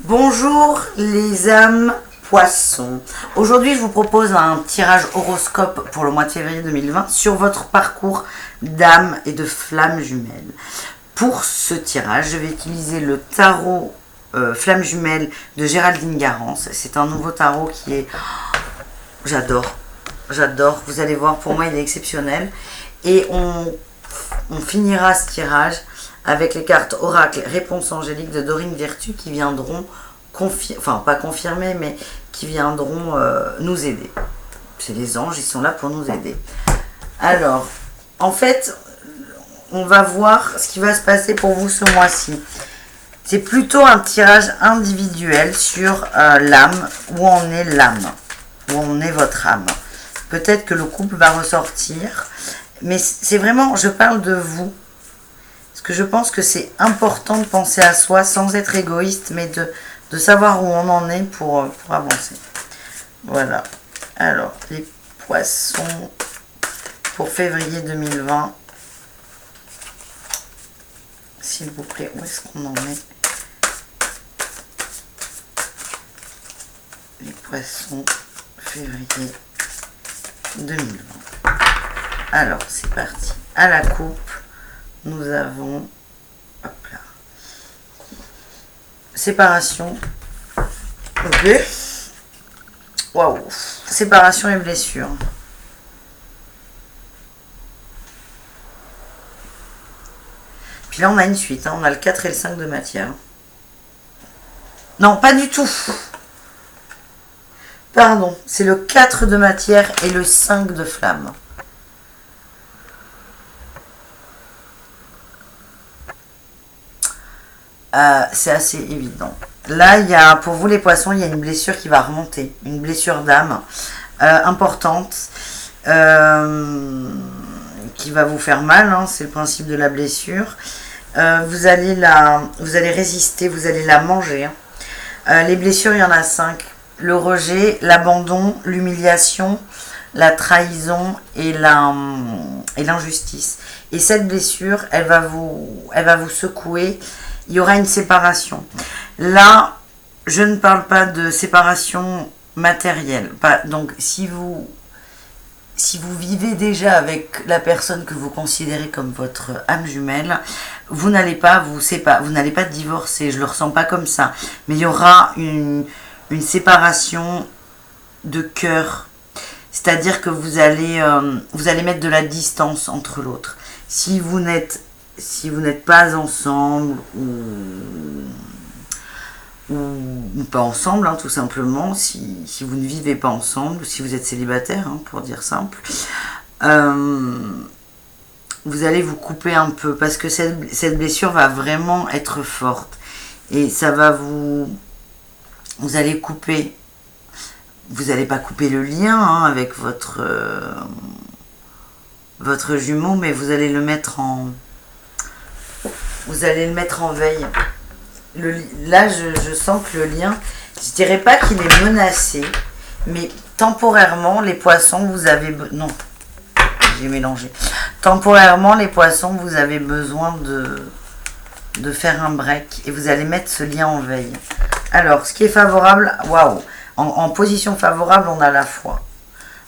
Bonjour les âmes poissons. Aujourd'hui, je vous propose un tirage horoscope pour le mois de février 2020 sur votre parcours d'âme et de flamme jumelle. Pour ce tirage, je vais utiliser le tarot flamme jumelle de Géraldine Garance. C'est un nouveau tarot qui est... J'adore. J'adore. Vous allez voir, pour moi, il est exceptionnel. Et on finira ce tirage avec les cartes oracle réponse angélique de Dorine Virtue qui viendront pas confirmer, mais qui viendront nous aider. C'est les anges, ils sont là pour nous aider. Alors, en fait, on va voir ce qui va se passer pour vous ce mois-ci. C'est plutôt un tirage individuel sur l'âme, où en est l'âme, où en est votre âme. Peut-être que le couple va ressortir, mais c'est vraiment, je parle de vous. Parce que je pense que c'est important de penser à soi sans être égoïste, mais de savoir où on en est pour avancer. Voilà. Alors, les poissons pour février 2020. S'il vous plaît, où est-ce qu'on en est? Les poissons, février 2020. Alors, c'est parti. À la coupe, nous avons... Hop là. Séparation. Ok. Waouh. Séparation et blessure. Puis là, on a une suite. Hein. On a le 4 et le 5 de matière. Non, pas du tout. Pardon. C'est le 4 de matière et le 5 de flamme. C'est assez évident. Là, il y a, pour vous les poissons, il y a une blessure qui va remonter. Une blessure d'âme importante. Qui va vous faire mal. Hein, c'est le principe de la blessure. Vous allez résister, vous allez la manger. Hein. Les blessures, il y en a 5. Le rejet, l'abandon, l'humiliation, la trahison et l'injustice. Et cette blessure, elle va vous secouer. Il y aura une séparation. Là, je ne parle pas de séparation matérielle. Donc, si vous vivez déjà avec la personne que vous considérez comme votre âme jumelle, vous n'allez pas divorcer. Je le ressens pas comme ça. Mais il y aura une séparation de cœur. C'est-à-dire que vous allez mettre de la distance entre l'autre. Si vous n'êtes pas ensemble ou pas ensemble, hein, tout simplement, si vous ne vivez pas ensemble, si vous êtes célibataire, hein, pour dire simple, vous allez vous couper un peu parce que cette blessure va vraiment être forte et ça va vous allez couper. Vous n'allez pas couper le lien hein, avec votre jumeau, mais vous allez le mettre en veille. Là, je sens que le lien, je dirais pas qu'il est menacé, mais temporairement, les poissons, vous avez... Non, j'ai mélangé. Temporairement, les poissons, vous avez besoin de faire un break et vous allez mettre ce lien en veille. Alors, ce qui est favorable, waouh, en position favorable, on a la foi.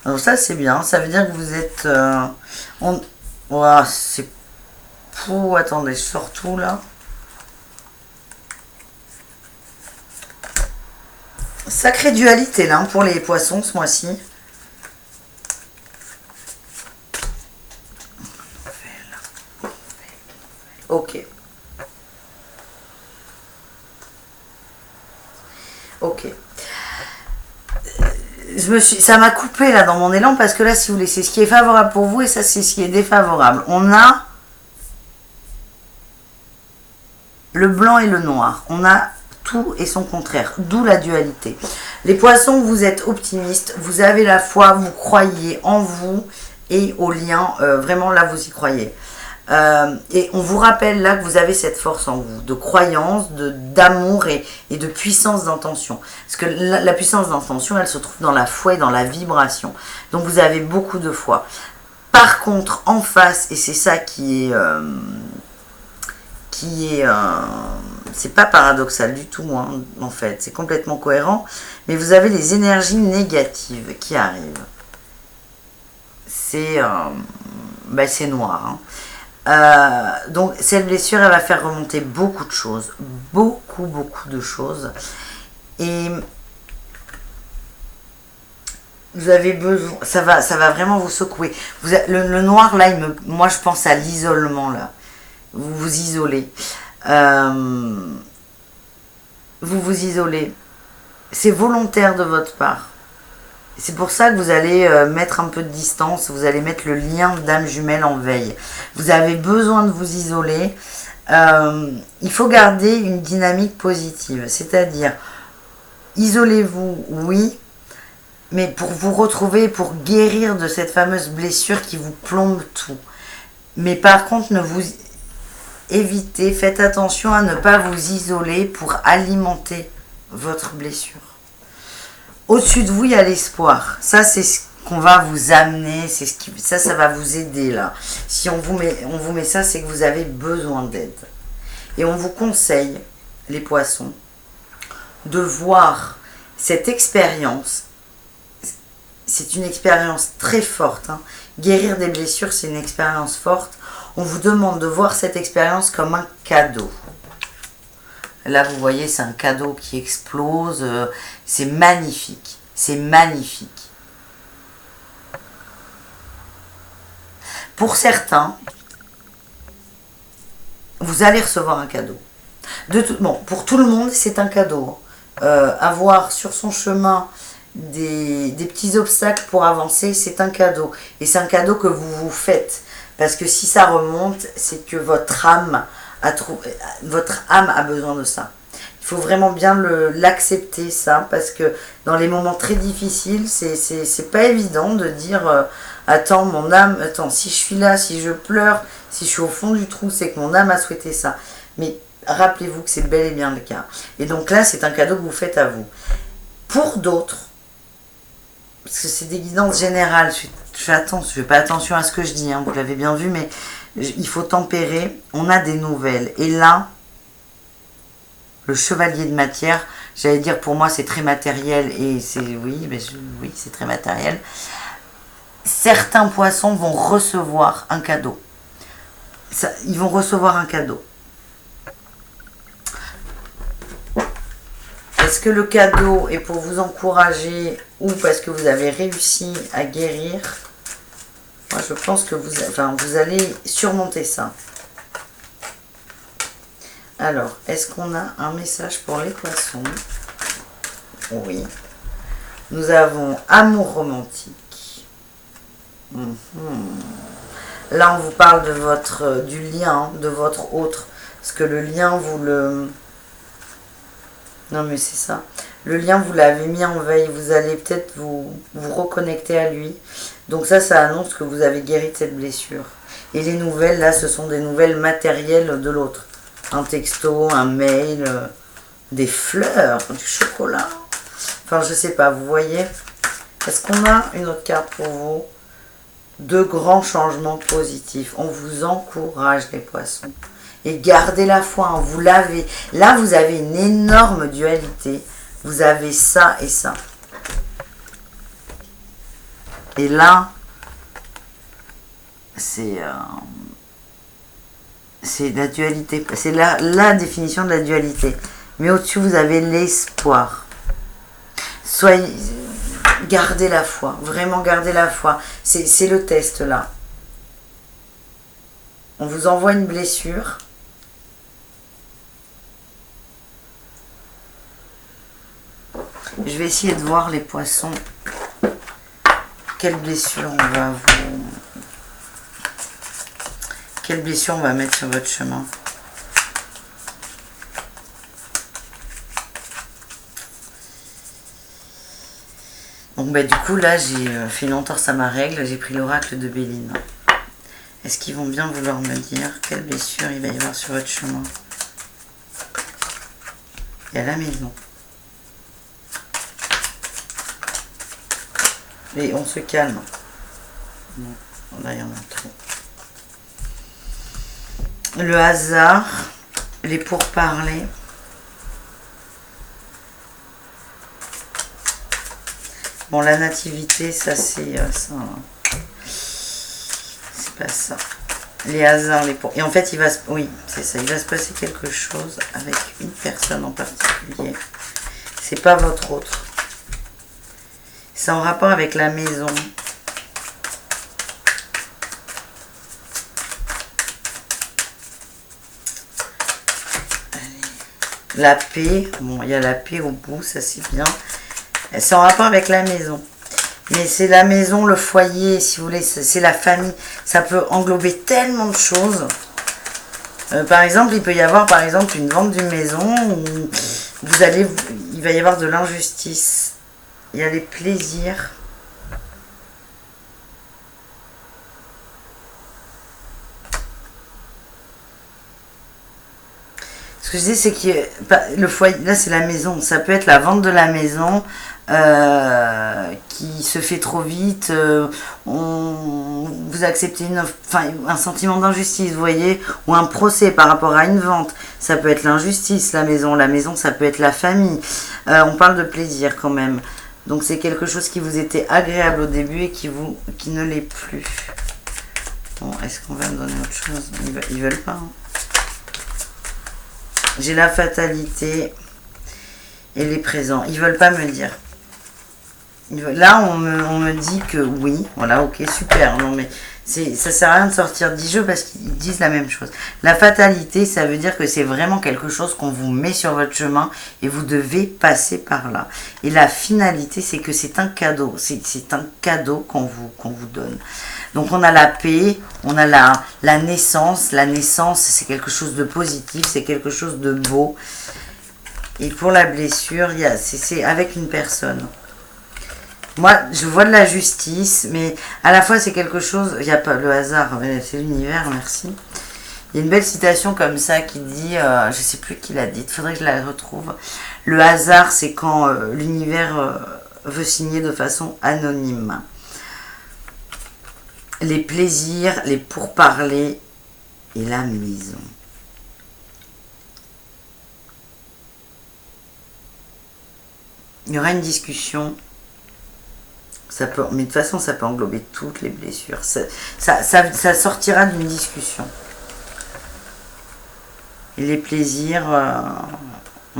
Donc ça, c'est bien. Ça veut dire que vous êtes... Waouh, c'est... Pouh, attendez, je sors tout là. Sacrée dualité là pour les poissons ce mois-ci. Ok. Ok. Ça m'a coupé là dans mon élan parce que là, si vous voulez, c'est ce qui est favorable pour vous et ça, c'est ce qui est défavorable. On a le blanc et le noir. On a tout et son contraire, d'où la dualité. Les poissons, vous êtes optimistes, vous avez la foi, vous croyez en vous et au lien, vraiment là vous y croyez. Et on vous rappelle là que vous avez cette force en vous, de croyance, d'amour et de puissance d'intention. Parce que la puissance d'intention, elle se trouve dans la foi et dans la vibration. Donc vous avez beaucoup de foi. Par contre, en face, et c'est ça qui est c'est pas paradoxal du tout, hein, en fait. C'est complètement cohérent. Mais vous avez les énergies négatives qui arrivent. C'est noir. Hein. Donc cette blessure, elle va faire remonter beaucoup de choses, beaucoup de choses, et vous avez besoin, ça va vraiment vous secouer. Le noir là, moi je pense à l'isolement là. Vous vous isolez, vous isolez. C'est volontaire de votre part. C'est pour ça que vous allez mettre un peu de distance, vous allez mettre le lien d'âme jumelle en veille. Vous avez besoin de vous isoler. Il faut garder une dynamique positive, c'est-à-dire isolez-vous, oui, mais pour vous retrouver, pour guérir de cette fameuse blessure qui vous plombe tout. Mais par contre, ne vous évitez, faites attention à ne pas vous isoler pour alimenter votre blessure. Au-dessus de vous, il y a l'espoir. Ça, c'est ce qu'on va vous amener. Ça va vous aider là. Si on vous met ça, c'est que vous avez besoin d'aide. Et on vous conseille, les poissons, de voir cette expérience. C'est une expérience très forte. Hein. Guérir des blessures, c'est une expérience forte. On vous demande de voir cette expérience comme un cadeau. Là, vous voyez, c'est un cadeau qui explose. C'est magnifique. C'est magnifique. Pour certains, vous allez recevoir un cadeau. Pour tout le monde, c'est un cadeau. Avoir sur son chemin des petits obstacles pour avancer, c'est un cadeau. Et c'est un cadeau que vous vous faites. Parce que si ça remonte, c'est que votre âme a besoin de ça. Il faut vraiment bien l'accepter, ça, parce que dans les moments très difficiles, c'est pas évident de dire attends, mon âme, si je suis là, si je pleure, si je suis au fond du trou, c'est que mon âme a souhaité ça. Mais rappelez-vous que c'est bel et bien le cas. Et donc là, c'est un cadeau que vous faites à vous. Pour d'autres, parce que c'est des guidances générales, je fais pas attention à ce que je dis, hein, vous l'avez bien vu, mais il faut tempérer. On a des nouvelles. Et là, le chevalier de matière, j'allais dire pour moi c'est très matériel, et oui, c'est très matériel. Certains poissons vont recevoir un cadeau. Ils vont recevoir un cadeau. Est-ce que le cadeau est pour vous encourager ou parce que vous avez réussi à guérir? Moi, je pense que vous allez surmonter ça. Alors, est-ce qu'on a un message pour les poissons? Oui. Nous avons amour romantique. Là, on vous parle du lien, de votre autre. Parce que le lien, non, mais c'est ça. Le lien, vous l'avez mis en veille. Vous allez peut-être vous reconnecter à lui. Donc ça annonce que vous avez guéri de cette blessure. Et les nouvelles, là, ce sont des nouvelles matérielles de l'autre. Un texto, un mail, des fleurs, du chocolat. Enfin, je sais pas, vous voyez. Est-ce qu'on a une autre carte pour vous? De grands changements positifs. On vous encourage, les poissons. Et gardez la foi, hein, vous l'avez. Là, vous avez une énorme dualité. Vous avez ça et ça. Et là, c'est la dualité. C'est la définition de la dualité. Mais au-dessus, vous avez l'espoir. Gardez la foi. Vraiment, gardez la foi. C'est le test, là. On vous envoie une blessure. Je vais essayer de voir, les poissons, quelle blessure on va mettre sur votre chemin. Donc du coup là j'ai fait une entorse à ma règle, j'ai pris l'oracle de Béline. Est-ce qu'ils vont bien vouloir me dire quelle blessure il va y avoir sur votre chemin? Et à la maison. Et on se calme. Non, là il y en a trop. Le hasard, les pourparlers. Bon, la nativité, ça c'est ça. C'est pas ça. Les hasards, et en fait, oui, c'est ça. Il va se passer quelque chose avec une personne en particulier. C'est pas votre autre. C'est en rapport avec la maison. La paix, bon, il y a la paix au bout, ça c'est bien. C'est en rapport avec la maison. Mais c'est la maison, le foyer, si vous voulez, c'est la famille. Ça peut englober tellement de choses. Par exemple, il peut y avoir par exemple une vente d'une maison où il va y avoir de l'injustice. Il y a les plaisirs. Ce que je dis, c'est que le foyer, là c'est la maison, ça peut être la vente de la maison qui se fait trop vite, vous acceptez un sentiment d'injustice, vous voyez, ou un procès par rapport à une vente, ça peut être l'injustice, la maison ça peut être la famille, on parle de plaisir quand même, donc c'est quelque chose qui vous était agréable au début et qui ne l'est plus. Bon, est-ce qu'on va me donner autre chose? Ils veulent pas, hein. J'ai la fatalité et les présents. Ils veulent pas me dire. Là, on me dit que oui. Voilà, ok, super. Non, mais ça sert à rien de sortir 10 jeux parce qu'ils disent la même chose. La fatalité, ça veut dire que c'est vraiment quelque chose qu'on vous met sur votre chemin et vous devez passer par là. Et la finalité, c'est que c'est un cadeau. C'est un cadeau qu'on vous donne. Donc on a la paix, on a la naissance. La naissance, c'est quelque chose de positif, c'est quelque chose de beau. Et pour la blessure, c'est avec une personne. Moi, je vois de la justice, mais à la fois c'est quelque chose, il n'y a pas le hasard, c'est l'univers, merci. Il y a une belle citation comme ça qui dit, je ne sais plus qui l'a dit, il faudrait que je la retrouve. Le hasard, c'est quand l'univers veut signer de façon anonyme. Les plaisirs, les pourparlers et la maison. Il y aura une discussion. Ça peut, mais de toute façon, ça peut englober toutes les blessures. Ça sortira d'une discussion. Et les plaisirs,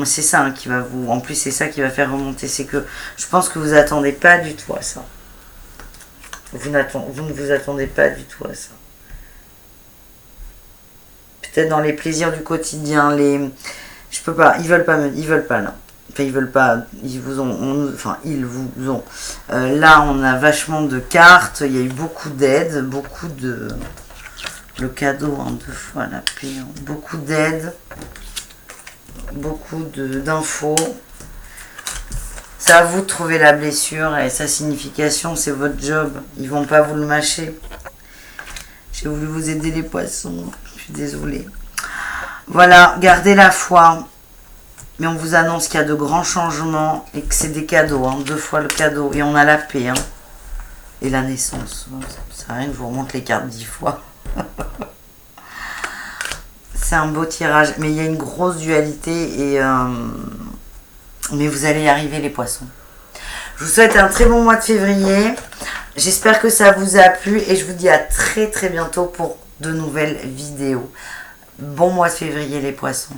c'est ça hein, qui va vous... En plus, c'est ça qui va faire remonter. C'est que je pense que vous n'attendez pas du tout à ça. Vous ne vous attendez pas du tout à ça. Peut-être dans les plaisirs du quotidien, je peux pas, ils veulent pas là. Enfin, ils veulent pas, ils vous ont. Là, on a vachement de cartes, il y a eu beaucoup d'aides, beaucoup de. Le cadeau, hein, 2 fois la paix, hein, beaucoup d'aides, beaucoup d'infos. C'est à vous de trouver la blessure et sa signification, c'est votre job. Ils vont pas vous le mâcher. J'ai voulu vous aider les poissons, je suis désolée. Voilà, gardez la foi. Mais on vous annonce qu'il y a de grands changements et que c'est des cadeaux, hein, 2 fois le cadeau. Et on a la paix, hein, et la naissance. Ça sert à rien que je vous remonte les cartes 10 fois. C'est un beau tirage, mais il y a une grosse dualité mais vous allez y arriver les poissons. Je vous souhaite un très bon mois de février. J'espère que ça vous a plu et je vous dis à très très bientôt pour de nouvelles vidéos. Bon mois de février les poissons.